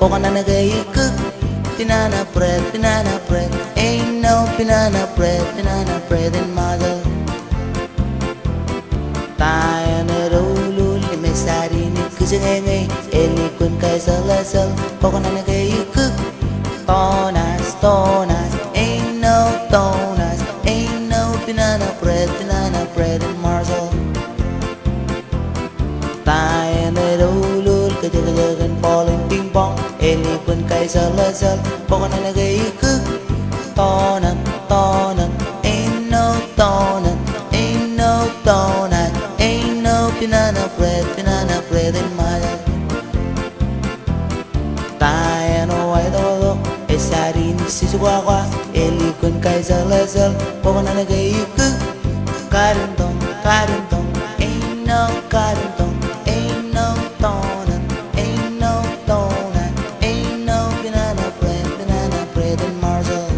Coconut gay cook. Binana bread. Ain't no banana bread in mother. Tai na rulu lime sari ni kusengai. Eli kun kai sel. Coconut gay cook. Tonas. Ain't no donuts. Ain't no banana bread in mother. Tai na rulu kejagan bowling ping pong. Eli kun kai sel. Coconut gay cook. Tonak. Ain't no donut. Ain't no donut. Ain't no banana bread in my life. Tai no white dog. Esari ni si guagua. Eli kun kai sel. Coconut gay cook. Karintong. Ain't no karintong. Ain't no donut. Ain't no donut. Ain't no banana bread in Marshall.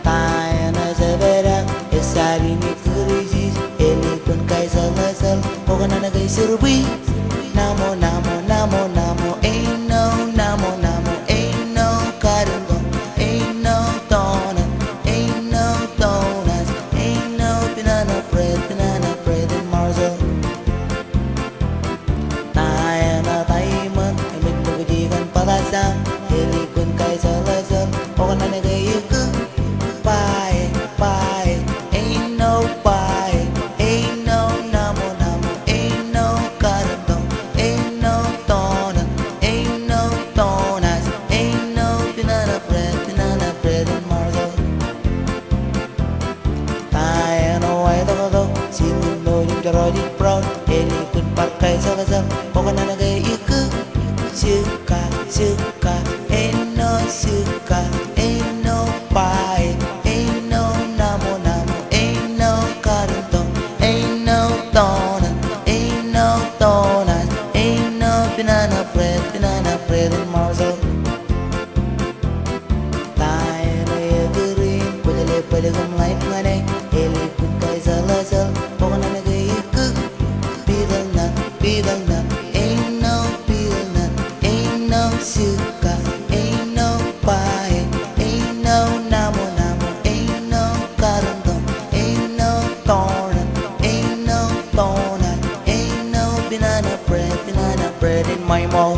Tai na severa. Esari ni kurijis. Eli kun kai sel. Coconut gay sirui. Namo. Ain't no namo. Ain't no karintong. Ain't no donut. Ain't no donuts. Ain't no banana bread in Marshall. Tai na taiman. Mình đừng đi gần palasam. Eli kun kai sel. Coconut gay cook. Pie. Ain't no pie. Ain't no namo. Ain't no karintong. Ain't no donut. Ain't no donuts. Ain't no banana bread in Marshall. Tai no white dog. Xin no yung jaro di brown. Eli kun pakai sel. Coconut gay cook. Suka. Ain't no suka. Ain't no pie. Ain't no namo. Ain't no karintong. Ain't no donut. Ain't no donut. Ain't no banana bread in Marshall. Tai na green. Pwede kong life nga na. Eli kun kai sel. Coconut gay cook. Beetle nut. Ain't no beetle nut. Ain't no suka. Ain't no pie. Ain't no namo. Ain't no karintong. Ain't no donut. Ain't no donut. Ain't no banana bread in my mouth.